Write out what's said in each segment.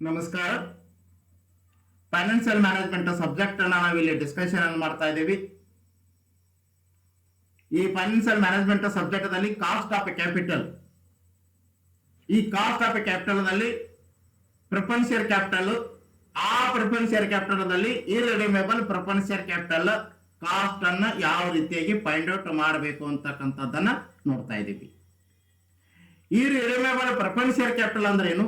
ನಮಸ್ಕಾರ. Financial management subject ನಾವಿಲ್ಲಿ discussion ಮಾಡ್ತಾ ಇದ್ದೀವಿ. ಈ ಫೈನಾನ್ಷಿಯಲ್ ಮ್ಯಾನೇಜ್ಮೆಂಟ್ ಸಬ್ಜೆಕ್ಟ್ ದಲ್ಲಿ ಕಾಸ್ಟ್ ಆಫ್ ಕ್ಯಾಪಿಟಲ್, ಈ ಕಾಸ್ಟ್ ಆಫ್ ಕ್ಯಾಪಿಟಲ್ ನಲ್ಲಿ ಪ್ರಿಫರೆನ್ಸ್ ಶೇರ್ ಕ್ಯಾಪಿಟಲ್, ಆ ಪ್ರಿಫರೆನ್ಸ್ ಶೇರ್ ಕ್ಯಾಪಿಟಲ್ ನಲ್ಲಿ ಇರ್ರಿಡೀಮೇಬಲ್ ಪ್ರಿಫರೆನ್ಸ್ ಶೇರ್ ಕ್ಯಾಪಿಟಲ್ ಕಾಸ್ಟ್ ಅನ್ನ ಯಾವ ರೀತಿಯಾಗಿ ಫೈಂಡ್ ಔಟ್ ಮಾಡಬೇಕು ಅಂತಕ್ಕಂಥದ್ದನ್ನ ನೋಡ್ತಾ ಇದ್ದೀವಿ. ಇರ್ರಿಡೀಮೇಬಲ್ ಪ್ರಿಫರೆನ್ಸ್ ಶೇರ್ ಕ್ಯಾಪಿಟಲ್ ಅಂದ್ರೆ ಏನು?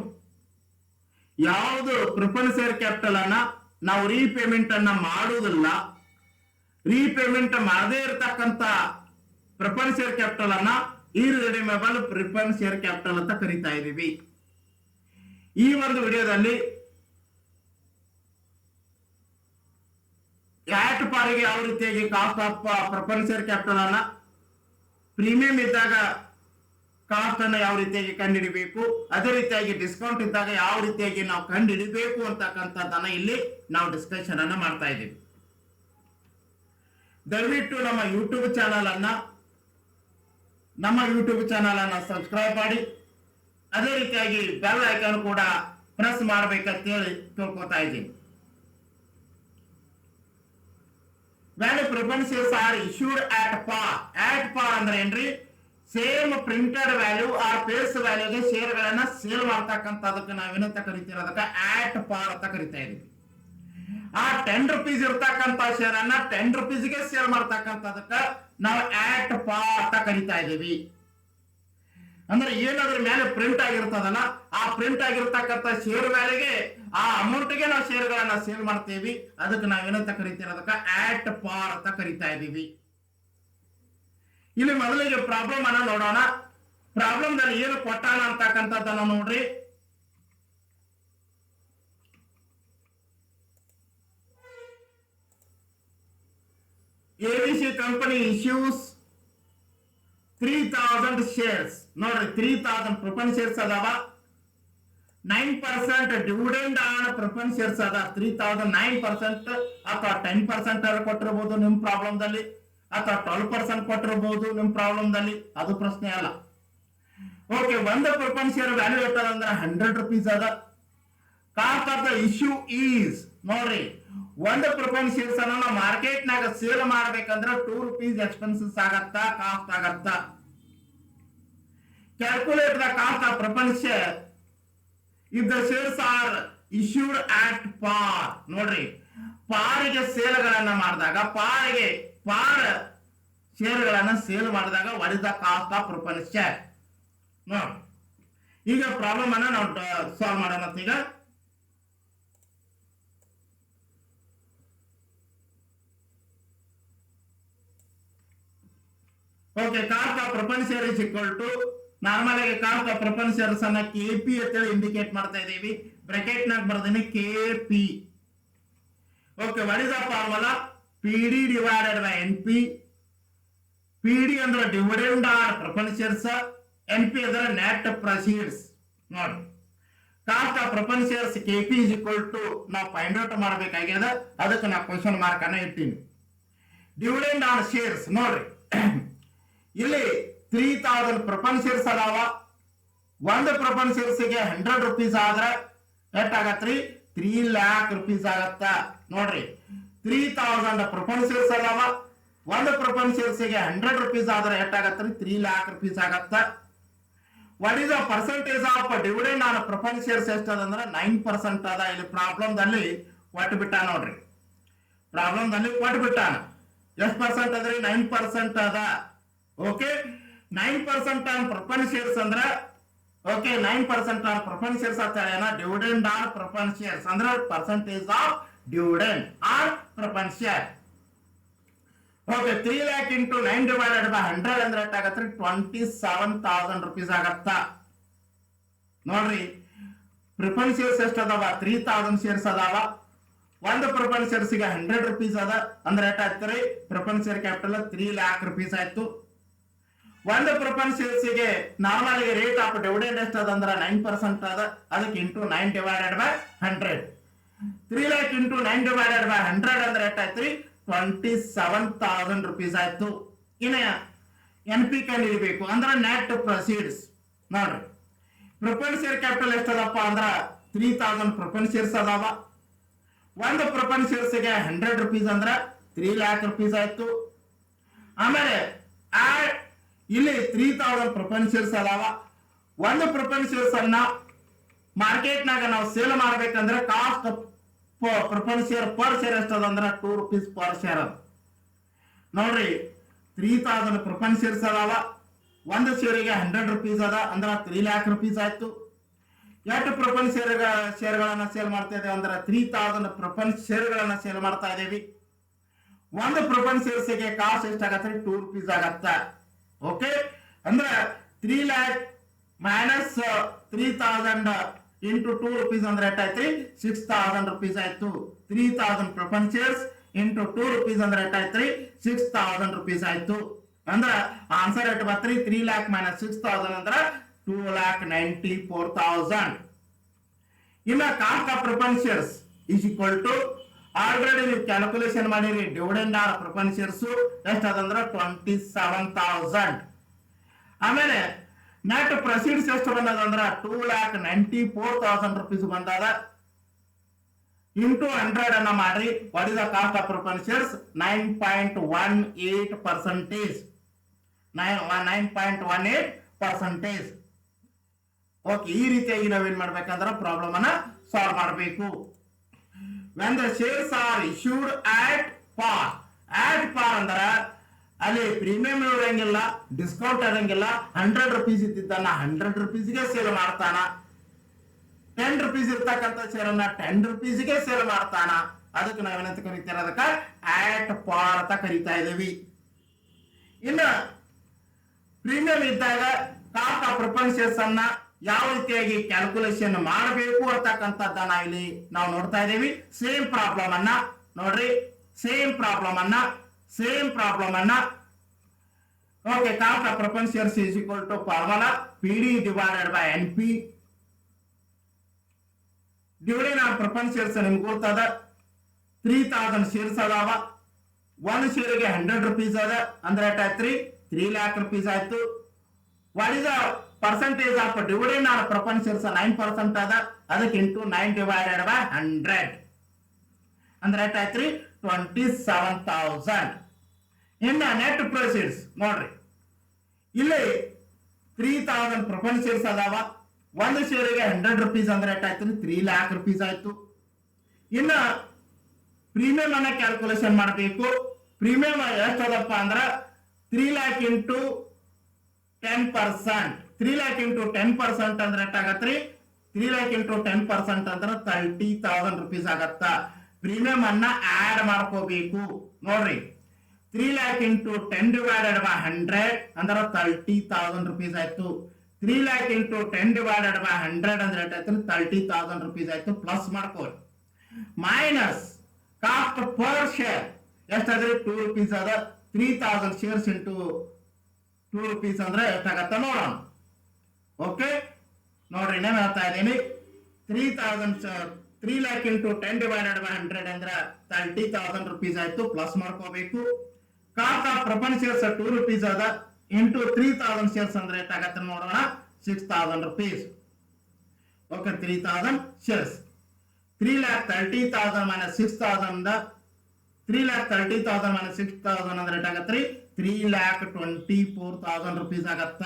ಯಾವುದು ಪ್ರಿಫರೆನ್ಸ್ ಶೇರ್ ಕ್ಯಾಪಿಟಲ್ ಅನ್ನ ನಾವು ರೀಪೇಮೆಂಟ್ ಅನ್ನ ಮಾಡುವುದಿಲ್ಲ, ರೀಪೇಮೆಂಟ್ ಮಾಡದೇ ಇರತಕ್ಕಂತ ಪ್ರಿಫರೆನ್ಸ್ ಶೇರ್ ಕ್ಯಾಪಿಟಲ್ ಅನ್ನ ಇರ್ರಿಡೀಮೇಬಲ್ ಪ್ರಿಫರೆನ್ಸ್ ಶೇರ್ ಕ್ಯಾಪಿಟಲ್ ಅಂತ ಕರಿತಾ ಇದ್ದೀವಿ. ಈ ಒಂದು ವಿಡಿಯೋದಲ್ಲಿ ಆಟ್ ಪಾರಿಗೆ ಯಾವ ರೀತಿಯಾಗಿ cost of preference share capital ಅನ್ನ ಪ್ರೀಮಿಯಂ ಇದ್ದಾಗ ಕಾಸ್ಟ್ ಅನ್ನ ಯಾವ ರೀತಿಯಾಗಿ ಕಂಡುಹಿಡಿಬೇಕು, ಅದೇ ರೀತಿಯಾಗಿ ಡಿಸ್ಕೌಂಟ್ ಇದ್ದಾಗ ಯಾವ ರೀತಿಯಾಗಿ ನಾವು ಕಂಡುಹಿಡಿಬೇಕು ಅಂತಕ್ಕಂಥದ್ದನ್ನ ಇಲ್ಲಿ ನಾವು ಡಿಸ್ಕಷನ್ ಅನ್ನ ಮಾಡ್ತಾ ಇದ್ದೀವಿ. ದಯವಿಟ್ಟು ನಮ್ಮ ಯೂಟ್ಯೂಬ್ ಚಾನಲ್ ಅನ್ನ ಸಬ್ಸ್ಕ್ರೈಬ್ ಮಾಡಿ, ಅದೇ ರೀತಿಯಾಗಿ ಬೆಲ್ ಐಕಾನ್ ಕೂಡ ಪ್ರೆಸ್ ಮಾಡ್ಬೇಕಂತ ಹೇಳಿ ತಿಳ್ಕೊತಾ ಇದ್ದೀನಿ. Value preference shares are issued at par. At par ಅಂದ್ರೆ ಏನ್ರಿ? Same printed value or face ವ್ಯಾಲ್ಯೂಗೆ ಶೇರ್ ಗಳನ್ನ ಸೇಲ್ ಮಾಡ್ತಕ್ಕಂಥದಕ್ಕೆ ನಾವೇನಂತ ಕರಿತೀರ? ಅದಕ್ಕೆ ಆಟ್ ಪಾರ್ ಅಂತ ಕರಿತಾ ಇದೀವಿ. ಆ 10 ರೂಪೀಸ್ ಇರ್ತಕ್ಕಂಥ ಶೇರ್ ಅನ್ನ 10 ರೂಪೀಸ್ಗೆ ಸೇಲ್ ಮಾಡ್ತಕ್ಕಂಥದಕ್ಕೆ ನಾವು ಆಟ್ ಪಾರ್ ಅಂತ ಕರಿತಾ ಇದೀವಿ. ಅಂದ್ರೆ ಏನಾದ್ರ ಮೇಲೆ ಪ್ರಿಂಟ್ ಆಗಿರ್ತದಲ್ಲ, ಆ ಪ್ರಿಂಟ್ ಆಗಿರ್ತಕ್ಕಂಥ ಶೇರ್ ವ್ಯಾಲ್ಯೂಗೆ ಆ ಅಮೌಂಟ್ಗೆ ನಾವು ಶೇರ್ ಗಳನ್ನ ಸೇಲ್ ಮಾಡ್ತೇವಿ, ಅದಕ್ಕೆ ನಾವೇನಂತ ಕರಿತೀರ? ಅದಕ್ಕೆ ಆಟ್ ಪಾರ್ ಅಂತ ಕರಿತಾ ಇದೀವಿ. ಇಲ್ಲಿ ಮೊದಲಿಗೆ ಪ್ರಾಬ್ಲಮ್ ಅನ್ನ ನೋಡೋಣ. ಪ್ರಾಬ್ಲಮ್ ದಲ್ಲಿ ಏನು ಕೊಟ್ಟಾನ ಅಂತಕ್ಕಂಥದ್ದನ್ನ ನೋಡ್ರಿ. ABC company issues 3000 shares. ನೋಡ್ರಿ, 3000 ಪ್ರಿಫರೆನ್ಸ್ ಶೇರ್ಸ್ ಅದಾವ. 9% ಡಿವಿಡೆಂಡ್ ಆನ್ ಪ್ರಿಫರೆನ್ಸ್ ಶೇರ್ಸ್ ಅದ. 3000 9% ಅಥವಾ 10% ಕೊಟ್ಟಿರಬಹುದು ನಿಮ್ ಪ್ರಾಬ್ಲಮ್ ದಲ್ಲಿ, ಅಥವಾ 12% ಕೊಟ್ಟಿರಬಹುದು ನಿಮ್ ಪ್ರಾಬ್ಲಮ್ ದಲ್ಲಿ, ಅದು ಪ್ರಶ್ನೆ ಅಲ್ಲ. ಓಕೆ, ಒಂದು ಪ್ರಿಫರೆನ್ಸ್ ಶೇರ್ ವ್ಯಾಲ್ಯೂ ಎಷ್ಟದ ಅಂದ್ರೆ 100 ರೂಪೀಸ್ ಅದ. Cost of the issue is, ನೋಡ್ರಿ, ಒಂದು ಪ್ರಿಫರೆನ್ಸ್ ಶೇರ್ಸ್ ಅನ್ನ ನಾವು ಮಾರ್ಕೆಟ್ ನಾಗ ಸೇಲ್ ಮಾಡ್ಬೇಕಂದ್ರೆ 2 ರೂಪೀಸ್ ಎಕ್ಸ್ಪೆನ್ಸಸ್ ಆಗತ್ತಾ, ಕಾಸ್ಟ್ ಆಗತ್ತಾ. Calculate the cost of preference share if the shares are issued at par. ನೋಡ್ರಿ, ಪಾರಿಗೆ ಸೇಲ್ ಗಳನ್ನ ಮಾಡಿದಾಗ, ಪಾರ್ ಶೇರ್ ಗಳನ್ನ ಸೇಲ್ ಮಾಡಿದಾಗ what is the cost of preference share? ನೋಡಿ, ಈಗ ಪ್ರಾಬ್ಲಮ್ ಅನ್ನ ನಾವು ಸಾಲ್ವ್ ಮಾಡೋಣ. ಈಗ okay, cost of preference share is equal to, normal ಆಗಿ ಕಾಸ್ಟ್ ಆಫ್ ಪ್ರಿಫರೆನ್ಸ್ ಶೇರ್ಸ್ ಅನ್ನ ಕೆಪಿ ಅಂತ ಹೇಳಿ ಇಂಡಿಕೇಟ್ ಮಾಡ್ತಾ ಇದೀವಿ. ಬ್ರಾಕೆಟ್ ನಾಗ ಬರ್ದೇನೆ KP. Okay, what is the formula? PD divided by NP. PD ಅಂದ್ರೆ dividend on preference shares, NP ಅಂದ್ರೆ ನೆಟ್ ಪ್ರೊಸೀಡ್ಸ್. ನೋಡಿ, cost of preference shares KP is equal to ನಾವು ಫೈಂಡ್ ಔಟ್ ಮಾಡಬೇಕಾಗ್ಯದ, ಅದಕ್ಕೆ ನಾವು ಕ್ವೆಶ್ಚನ್ ಮಾರ್ಕ್ ಅನ್ನ ಇಟ್ಟಿನಿ. ಡಿವಿಡೆಂಡ್ ಆನ್ ಶೇರ್ಸ್, ನೋಡ್ರಿ, ಇಲ್ಲಿ 3000 ಪ್ರಿಫರೆನ್ಸ್ ಶೇರ್ಸ್ ಅದಾವ. ಒಂದು ಪ್ರಿಫರೆನ್ಸ್ ಶೇರ್ಸ್ಗೆ 100 ರೂಪೀಸ್ ಆದ್ರೆ ಎಷ್ಟಾಗತ್ರಿ? 3 lakh ರೂಪೀಸ್ ಆಗತ್ತ. ನೋಡ್ರಿ, 3000 ಪ್ರಿಫರೆನ್ಸ್ ಶೇರ್ಸ್ ಅದಾವ. ಒಂದು ಪ್ರಿಫರೆನ್ಸ್ ಶೇರ್ಸ್ಗೆ 100 ರೂಪೀಸ್ ಆದ್ರೆ ಎಷ್ಟಾಗತ್ರಿ? 3 lakh ರೂಪೀಸ್ ಆಗತ್ತ. What is the percentage of dividend on preference shares ಎಷ್ಟದ ಅಂದ್ರೆ 9% ಅದ. ಇಲ್ಲಿ ಪ್ರಾಬ್ಲಮ್ ದಲ್ಲಿ ಕೊಟ್ಟು ಬಿಟ್ಟ. ನೋಡ್ರಿ, ಪ್ರಾಬ್ಲಮ್ ದಲ್ಲಿ ಕೊಟ್ಟು ಬಿಟ್ಟಾನ. ಎಷ್ಟು ಪರ್ಸೆಂಟ್ ಅದ್ರಿ? 9% ಅದ. ಓಕೆ, 9% ಆನ್ ಪ್ರಿಫರೆನ್ಸ್ ಶೇರ್ಸ್ ಅಂದ್ರೆ, ಓಕೆ, 9% ಆನ್ ಪ್ರಿಫರೆನ್ಸ್ ಶೇರ್ಸ್ ಅಂತ ಹೇಳ. ಡಿವಿಡೆಂಡ್ ಆನ್ ಪ್ರಿಫರೆನ್ಸ್ ಶೇರ್ಸ್ ಅಂದ್ರೆ percentage of dividend on preference share. Okay, 3 lakh into 9 divided by 100 ಅಂದ್ರೆ ಎಷ್ಟಾಗತ್ರಿ? 27,000 ರೂಪೀಸ್ ಆಗತ್ತ. ನೋಡ್ರಿ, ಪ್ರಿಫರೆನ್ಸ್ ಶೇರ್ಸ್ ಎಷ್ಟು ಅದಾವ? 3000 ಶೇರ್ಸ್ ಅದಾವ. ಒಂದು ಪ್ರಿಫರೆನ್ಸ್ ಶೇರ್ಸ್ಗೆ 100 ರೂಪೀಸ್ ಅದ ಅಂದ್ರೆ ಎಷ್ಟಾಗ್ತರಿ? Preference share capital 3 lakh rupees ಆಯ್ತು. ಒಂದು ಪ್ರಿಫರೆನ್ಸ್ ಶೇರ್ಸ್ಗೆ ನಾರ್ಮಲ್ ರೇಟ್ ಆಫ್ ಡಿವಿಡೆಂಡ್ ಎಷ್ಟು ಅದ ಅಂದ್ರೆ 9% ಅದ. ಅದಕ್ಕೆ into 9 divided by 100. 3 lakh into 9 divided by 100 ಅಂದ್ರೆ ಎಷ್ಟಾಯ್ತ್ರಿ? 27,000 ರೂಪೀಸ್ ಆಯ್ತು. ಇನ್ನ ಎನ್ಪಿ ಕಂಡುಹಿಡಿಬೇಕು ಅಂದ್ರೆ ನೆಟ್ ಪ್ರೊಸೀಡ್ಸ್. ನೋಡ್ರಿ, ಪ್ರಿಫರೆನ್ಸ್ ಶೇರ್ ಕ್ಯಾಪಿಟಲ್ ಎಷ್ಟದಪ್ಪ ಅಂದ್ರ 3000 ಪ್ರಿಫರೆನ್ಸ್ ಶೇರ್ಸ್ ಅದಾವ. ಒಂದು ಪ್ರಿಫರೆನ್ಸ್ ಶೇರ್ಸ್ಗೆ 100 rupees ಅಂದ್ರೆ 3 lakh rupees ಆಯ್ತು. ಆಮೇಲೆ ಇಲ್ಲಿ 3000 ಪ್ರಿಫರೆನ್ಸ್ ಶೇರ್ಸ್ ಅದಾವ. ಒಂದು ಪ್ರಿಫರೆನ್ಸ್ ಶೇರ್ಸ್ ಅನ್ನ ಮಾರ್ಕೆಟ್ನಾಗ ನಾವು ಸೇಲ್ ಮಾಡ್ಬೇಕಂದ್ರೆ cost preference share per share ಎಷ್ಟದ ಅಂದ್ರೆ 2 rupees ಪರ್ ಶೇರ್ ಅದ. ನೋಡ್ರಿ 3000 ಪ್ರಿಫರೆನ್ಸ್ ಶೇರ್ಸ್ ಅದಾವ. ಒಂದು ಶೇರಿಗೆ 100 rupees ಅದ ಅಂದ್ರೆ 3 lakh rupees ಆಯ್ತು. ಎಷ್ಟು ಪ್ರಿಫರೆನ್ಸ್ ಶೇರ್ಗಳನ್ನ ಸೇಲ್ ಮಾಡ್ತಾ ಇದ್ದೇವೆ ಅಂದ್ರೆ 3000 ಪ್ರಿಫರೆನ್ಸ್ ಶೇರ್ಗಳನ್ನ ಸೇಲ್ ಮಾಡ್ತಾ ಇದ್ದೇವೆ. ಒಂದು ಪ್ರಿಫರೆನ್ಸ್ ಶೇರ್ಸ್ಗೆ ಕಾಸ್ಟ್ ಎಷ್ಟಾಗತ್ತೆ 2 rupees ಆಗತ್ತೆ. ಓಕೆ, ಅಂದ್ರೆ 3 lakh ಮೈನಸ್ 3000 ಇಂಟು 2 rupees ಅಂದ್ರೆ ಎಷ್ಟಾಯ್ತು 6000 rupees ಆಯ್ತು. 3000 ಪ್ರಿಫರೆನ್ಸ್ ಶೇರ್ಸ್ ಇಂಟು 2 rupees ಅಂದ್ರೆ ಎಷ್ಟಾಯ್ತು 6000 rupees ಆಯ್ತು. ಅಂದ್ರೆ ಆನ್ಸರ್ ಎಷ್ಟು ಬರ್ತೀರಿ 3 lakh ಮೈನಸ್ 6000 ಅಂದ್ರೆ 2,94,000. ಇನ್ನು cost of preference shares is equal to already ನೀವು ಕ್ಯಾಲ್ಕುಲೇಷನ್ ಮಾಡಿರಿ ಡಿವಿಡೆಂಡ್ ಆರ್ ಪ್ರಿಫರೆನ್ಸ್ ಶೇರ್ಸ್ ಎಷ್ಟದಂದ್ರೆ 27,000. ಆಮೇಲೆ ನೆಟ್ ಪ್ರೊಸೀಡ್ಸ್ ಎಷ್ಟು ಬಂದದಂದ್ರೆ 2,94,000 rupees ಬಂದದ. ಇಂಟು 100 ಅನ್ನ ಮಾಡ್ರಿ. What is the cost of preference shares 9.18%. 9.18%. Okay, ಈ ರೀತಿಯಾಗಿ ನಾವೇನ್ ಮಾಡ್ಬೇಕಂದ್ರೆ ಪ್ರಾಬ್ಲಮ್ ಅನ್ನ ಸಾಲ್ವ್ ಮಾಡಬೇಕು. when the shares are issued at par ಅಂದ್ರೆ ಅಲ್ಲಿ ಪ್ರೀಮಿಯಂ ಇರಂಗಿಲ್ಲ, ಡಿಸ್ಕೌಂಟ್ ಇರಂಗಿಲ್ಲ. 100 rupees ಇದ್ದಿದ್ದನ್ನ 100 rupeesಗೆ ಸೇಲ್ ಮಾಡ್ತಾನ. 10 rupees ಇರ್ತಕ್ಕಂಥ ಶೇರ್ ಅನ್ನ 10 rupeesಗೆ ಸೇಲ್ ಮಾಡ್ತಾನ. ಅದಕ್ಕೆ ನಾವೇನಂತ ಕರಿತೀರ ಅದಕ್ಕೆ ಆಟ್ ಪಾರ್ ಅಂತ ಕರಿತಾ ಇದೀವಿ. ಇನ್ನು ಪ್ರೀಮಿಯಂ ಇದ್ದಾಗ ಕಾಸ್ಟ್ ಆಫ್ ಪ್ರಿಫರೆನ್ಸ್ ಶೇರ್ಸ್ ಅನ್ನ ಯಾವ ರೀತಿಯಾಗಿ ಕ್ಯಾಲ್ಕುಲೇಷನ್ ಮಾಡಬೇಕು ಅಂತಕ್ಕಂಥದ್ದನ್ನ ಇಲ್ಲಿ ನಾವು ನೋಡ್ತಾ ಇದ್ದೀವಿ. ಸೇಮ್ ಪ್ರಾಬ್ಲಮ್ ಅನ್ನ ನೋಡ್ರಿ, ಸೇಮ್ ಪ್ರಾಬ್ಲಮ್ ಅನ್ನ okay. Cost of preference shares is equal to formula PD divided by NP. Dividend on preference shares ನಿಮ್ಗೆ ಗೊತ್ತದ 3000 ಶೇರ್ಸ್ ಅದಾವ. ಒಂದು ಶೇರಿಗೆ 100 rupees ಅದ ಅಂದ್ರೆ ಎಷ್ಟಾಯ್ತು 3 lakh rupees ಆಯ್ತು. What is the percentage of dividend on preference shares 9% ಅದ. ಅದಕ್ಕೆ ಇಂಟು 9 ಡಿವೈಡೆಡ್ ಬೈ 100 ಅಂದ್ರೆ ಎಷ್ಟಾಯ್ತು 27,000. ಇನ್ನು ನೆಟ್ ಪ್ರೊಸೀಡ್ಸ್ ನೋಡ್ರಿ, ಇಲ್ಲಿ 3000 ಪ್ರಿಫರೆನ್ಸ್ ಶೇರ್ಸ್ ಅದಾವ. ಒಂದು ಶೇರಿಗೆ 100 rupees ಅಂದ್ರೆ ಎಷ್ಟಾಯ್ತು 3 lakh rupees ಆಯ್ತು. ಇನ್ನು ಪ್ರೀಮಿಯಂ ಅನ್ನ ಕ್ಯಾಲ್ಕುಲೇಷನ್ ಮಾಡಬೇಕು. ಪ್ರೀಮಿಯಂ ಎಷ್ಟದಪ್ಪ ಅಂದ್ರೆ 3 lakh ಇಂಟು 10%. 3 lakh ಇಂಟು 10% ಅಂದ್ರೆ ಎಷ್ಟಾಗತ್ರಿ 3 lakh ಇಂಟು 10% ಅಂದ್ರೆ 30,000 rupees ಆಗತ್ತ. ಪ್ರೀಮಿಯಂ ಅನ್ನ ಆಡ್ ಮಾಡ್ಕೋಬೇಕು. ನೋಡ್ರಿ 3 lakh ಇಂಟು 10 ಡಿವೈಡೆಡ್ ಬೈ 100 ಅಂದ್ರೆ 30,000 rupees ಆಯ್ತು. 3 lakh ಇಂಟು 10 ಡಿವೈಡೆಡ್ ಬೈ 100 ಅಂದ್ರೆ ಎಷ್ಟಾಯ್ತು 30,000 rupees ಆಯ್ತು. ಪ್ಲಸ್ ಮಾಡ್ಕೊಳ್ಳಿ. ಮೈನಸ್ ಕಾಸ್ಟ್ ಪರ್ ಶೇರ್ ಎಷ್ಟಾದ್ರಿ 2 rupees ಅದ. 3000 ಶೇರ್ಸ್ ಇಂಟು 2 rupees ಅಂದ್ರೆ ಎಷ್ಟಾಗತ್ತ ನೋಡೋಣ. ಓಕೆ, ನೋಡ್ರಿ ನಾನು ಹೇಳ್ತಾ ಇದ್ದೀನಿ 3 lakh ಇಂಟು 10 ಡಿವೈಡೆಡ್ ಬೈ 100 ಅಂದ್ರೆ 30,000 rupees ಆಯ್ತು. ಪ್ಲಸ್ ಮಾಡ್ಕೋಬೇಕು. Cost of preference shares 2 rupees ಅದ ಇಂಟು 3000 ಶೇರ್ಸ್ ಅಂದ್ರೆ ಎಷ್ಟಾಗತ್ತ ನೋಡೋಣ 6,000 rupees. Okay, 3000 shares 3,30,000 minus 6,000 3,30,000 minus 6,000 ಅಂದ್ರೆ ಎಷ್ಟಾಗತ್ರಿ 3,24,000 rupees ಆಗತ್ತ.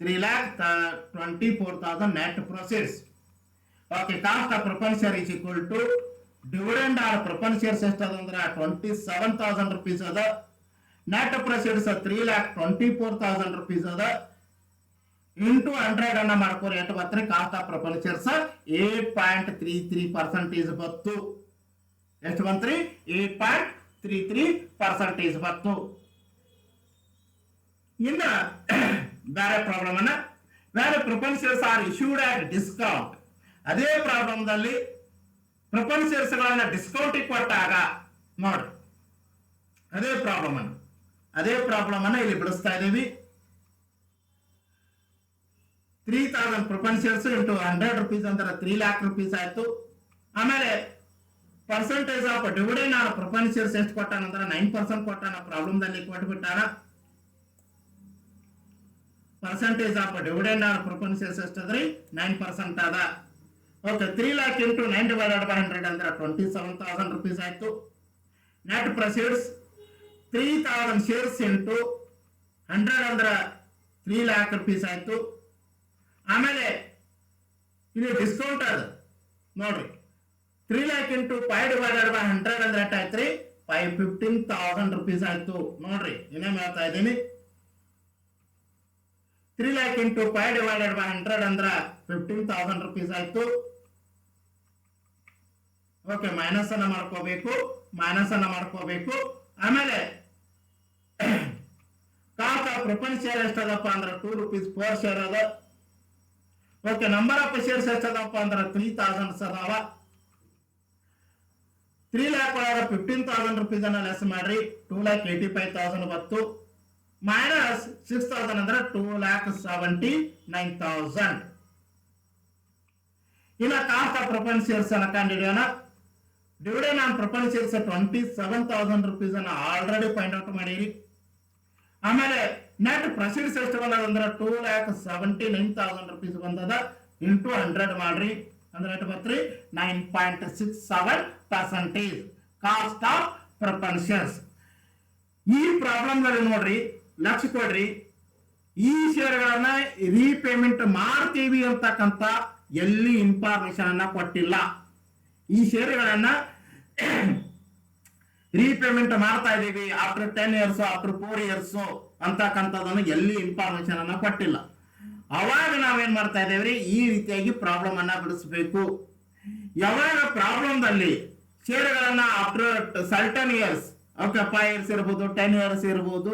3,24,000 net proceeds. Okay, cost of preference share is equal to dividend or preference shares ಎಷ್ಟದ ಅಂದ್ರೆ 27,000 rupees ಅದ. ನೆಟ್ ಪ್ರೊಸೀಡ್ಸ್ 3,24,000 rupees ಅದ. ಇಂಟು 100 ಅನ್ನ ಮಾಡ್ಕೋರಿ ಎಷ್ಟು ಬರ್ತಾರೆ ಕಾಸ್ಟ್ ಆಫ್ ಪ್ರಿಫರೆನ್ಸ್ ಶೇರ್ಸ್ 8.33% ಬತ್ತು. ಎಷ್ಟು ಬಂತ್ರಿ 8.33% ಬತ್ತು. ಇನ್ನ ಬೇರೆ ಪ್ರಾಬ್ಲಮ್ ಅನ್ನ ಬೇರೆ preference shares are issued at discount. ಅದೇ ಪ್ರಾಬ್ಲಮ್ ದಲ್ಲಿ ಪ್ರಿಫರೆನ್ಸ್ ಶೇರ್ಸ್ ಗಳನ್ನ ಡಿಸ್ಕೌಂಟ್ ಕೊಟ್ಟಾಗ ನೋಡ್ರಿ ಅದೇ ಪ್ರಾಬ್ಲಮ್ ಅನ್ನ ಇಲ್ಲಿ ಬಿಡಿಸ್ತಾ ಇದೀವಿ. 3,000 ಪ್ರಿಫರೆನ್ಸ್ ಶೇರ್ಸ್ ಇಂಟು 100 rupees ಅಂದ್ರೆ 3 lakh rupees ಆಯ್ತು. ಆಮೇಲೆ percentage of dividend on preference shares ಎಷ್ಟು ಕೊಟ್ಟಾನ ಅಂದ್ರೆ 9% ಕೊಟ್ಟಾನ. ಪ್ರಾಬ್ಲಮ್ ದಲ್ಲಿ ಕೊಟ್ಬಿಟ್ಟಾನ. Percentage of dividend on preference shares ಎಷ್ಟದ್ರಿ 9% ಅದ. Okay 3 lakh into 9 divided by 100 ಅಂದ್ರೆ 27,000 rupees ಆಯ್ತು. ನೆಟ್ ಪ್ರೊಸೀಡ್ಸ್ 3,000 shares into 100 ಅಂದ್ರೆ 3 lakh rupees ಆಯ್ತು. ಆಮೇಲೆ ಇಲ್ಲಿ ಡಿಸ್ಕೌಂಟ್ ಅದ ನೋಡ್ರಿ 3 lakh into 5 divided by 100 ಅಂದ್ರೆ ಎಷ್ಟಾಯ್ತ್ರಿ 15,000 rupees ಆಯ್ತು. ನೋಡ್ರಿ ಇನ್ನೇನು ಹೇಳ್ತಾ ಇದ್ದೀನಿ 3 lakh into 5 divided by 100 ಅಂದ್ರೆ 15,000 rupees ಆಯ್ತು. ಓಕೆ ಮೈನಸ್ ಅನ್ನ ಮಾಡ್ಕೋಬೇಕು. ಆಮೇಲೆ ಕಾಸ್ಟ್ ಆಫ್ ಪ್ರಿಫರೆನ್ಸ್ ಶೇರ್ ಎಷ್ಟದಪ್ಪ ಅಂದ್ರೆ 2 rupees per share ಅದ. ಓಕೆ ನಂಬರ್ ಆಫ್ ಶೇರ್ಸ್ ಎಷ್ಟದಪ್ಪ ಅಂದ್ರೆ 3,000 ಅದಾವ. 3 lakh ಒಳಗೆ 15,000 rupees ಅನ್ನ ಲೆಸ್ ಮಾಡ್ರಿ 2,85,000 ಬತ್ತು. ಮೈನಸ್ 6,000 ಅಂದ್ರೆ 2,79,000. ಇನ್ನ ಕಾಸ್ಟ್ ಆಫ್ ಪ್ರಿಫರೆನ್ಸ್ ಶೇರ್ಸ್ ಅನ್ನ ಕಂಡುಹಿಡಿಯೋಣ. Dividend on preference shares 27,000 rupees ಅನ್ನ ಆಲ್ರೆಡಿ ಫೈಂಡ್ ಔಟ್ ಮಾಡಿರಿ. ಆಮೇಲೆ ನೆಟ್ ಪ್ರೊಸೀಡ್ಸ್ ಎಷ್ಟು ಬಂದದ ಅಂದ್ರೆ 2,79,000 rupees ಬಂದದ. ಇಂಟು 100 ಮಾಡ್ರಿ ಅಂದ್ರೆ ಎಷ್ಟು ಬತ್ರಿ 9.67% ಕಾಸ್ಟ್ ಆಫ್ ಪ್ರಿಫರೆನ್ಸ್ ಶೇರ್ಸ್. ಈ ಪ್ರಾಬ್ಲಮ್ ನೋಡ್ರಿ ಲಕ್ಷ ಕೊಡ್ರಿ ಈ ಶೇರ್ಗಳನ್ನ ರೀಪೇಮೆಂಟ್ ಮಾಡ್ತೀವಿ ಅಂತಕ್ಕಂತ ಎಲ್ಲಿ ಇನ್ಫಾರ್ಮೇಶನ್ ಅನ್ನ ಕೊಟ್ಟಿಲ್ಲ. ಈ ಶೇರ್ಗಳನ್ನ ರೀಪೇಮೆಂಟ್ ಮಾಡ್ತಾ ಇದೀವಿ ಆಫ್ಟರ್ 10 years ಆಫ್ಟರ್ 4 years ಅಂತಕ್ಕಂಥದ್ದನ್ನು ಎಲ್ಲಿ ಇನ್ಫಾರ್ಮೇಶನ್ ಅನ್ನ ಕೊಟ್ಟಿಲ್ಲ. ಅವಾಗ ನಾವೇನ್ ಮಾಡ್ತಾ ಇದ್ದೇವ್ರಿ ಈ ರೀತಿಯಾಗಿ ಪ್ರಾಬ್ಲಮ್ ಅನ್ನ ಬಿಡಿಸಬೇಕು. ಯಾವಾಗ ಪ್ರಾಬ್ಲಮ್ದಲ್ಲಿ ಶೇರ್ಗಳನ್ನ after certain years okay 5 years ಇರಬಹುದು 10 years ಇರಬಹುದು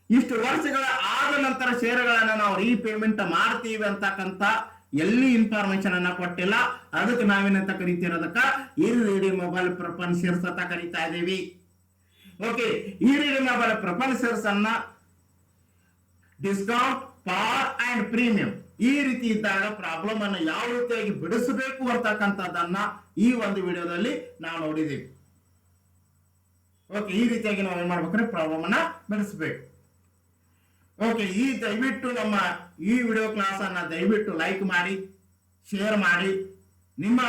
ಇಷ್ಟು ವರ್ಷಗಳ ಆದ ನಂತರ ಶೇರ್ಗಳನ್ನ ನಾವು ರೀಪೇಮೆಂಟ್ ಮಾಡ್ತೀವಿ ಅಂತಕ್ಕಂತ ಎಲ್ಲಿ ಇನ್ಫಾರ್ಮೇಶನ್ ಅನ್ನ ಕೊಟ್ಟಿಲ್ಲ. ಅದಕ್ಕೆ ನಾವೇನಂತ ಕರಿತಿರೋದಕ್ಕ ಇರ್ರಿಡೀಮಬಲ್ ಪ್ರಿಫರೆನ್ಸ್ ಶೇರ್ಸ್ ಅಂತ ಕರಿತಾ ಇದೀವಿ. ಓಕೆ ಇರ್ರಿಡೀಮಬಲ್ ಪ್ರಿಫರೆನ್ಸ್ ಶೇರ್ಸ್ ಅನ್ನ ಡಿಸ್ಕೌಂಟ್ ಪಾರ್ ಅಂಡ್ ಪ್ರೀಮಿಯಂ ಈ ರೀತಿ ಇದ್ದಾಗ ಪ್ರಾಬ್ಲಮ್ ಅನ್ನ ಯಾವ ರೀತಿಯಾಗಿ ಬಿಡಿಸಬೇಕು ಅಂತಕ್ಕಂಥದ್ದನ್ನ ಈ ಒಂದು ವಿಡಿಯೋದಲ್ಲಿ ನಾವು ನೋಡಿದೀವಿ. ಓಕೆ ಈ ರೀತಿಯಾಗಿ ನಾವು ಏನ್ ಮಾಡ್ಬೇಕ್ರೆ ಪ್ರಾಬ್ಲಮ್ ಅನ್ನ ಬಿಡಿಸಬೇಕು. ಓಕೆ ದಯವಿಟ್ಟು ನಮ್ಮ ಈ ವಿಡಿಯೋ ಕ್ಲಾಸ್ ಅನ್ನ ದಯವಿಟ್ಟು ಲೈಕ್ ಮಾಡಿ ಶೇರ್ ಮಾಡಿ ನಿಮ್ಮ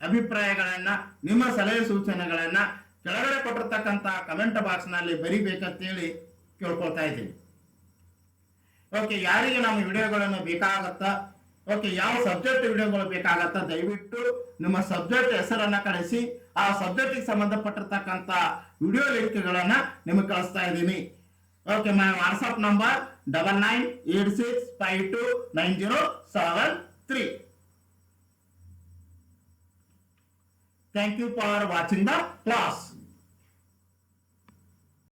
ಅಭಿಪ್ರಾಯಗಳನ್ನ ನಿಮ್ಮ ಸಲಹೆ ಸೂಚನೆಗಳನ್ನ ಕೆಳಗಡೆ ಕೊಟ್ಟಿರ್ತಕ್ಕಂಥ ಕಮೆಂಟ್ ಬಾಕ್ಸ್ ನಲ್ಲಿ ಬರಿಬೇಕಂತೇಳಿ ಕೇಳ್ಕೊಳ್ತಾ ಇದ್ದೀನಿ. ಓಕೆ ಯಾರಿಗೆ ನಮ್ಮ ವಿಡಿಯೋಗಳನ್ನು ಬೇಕಾಗತ್ತಾ ಓಕೆ ಯಾವ ಸಬ್ಜೆಕ್ಟ್ ವಿಡಿಯೋಗಳು ಬೇಕಾಗತ್ತಾ ದಯವಿಟ್ಟು ನಿಮ್ಮ ಸಬ್ಜೆಕ್ಟ್ ಹೆಸರನ್ನ ಕಳಿಸಿ ಆ ಸಬ್ಜೆಕ್ಟ್ ಸಂಬಂಧಪಟ್ಟಿರ್ತಕ್ಕಂಥ ವಿಡಿಯೋ ಲಿಂಕ್ಗಳನ್ನ ನಿಮಗೆ ಕಳಿಸ್ತಾ ಇದ್ದೀನಿ. Okay my WhatsApp number 9986529073. Thank you for watching the class.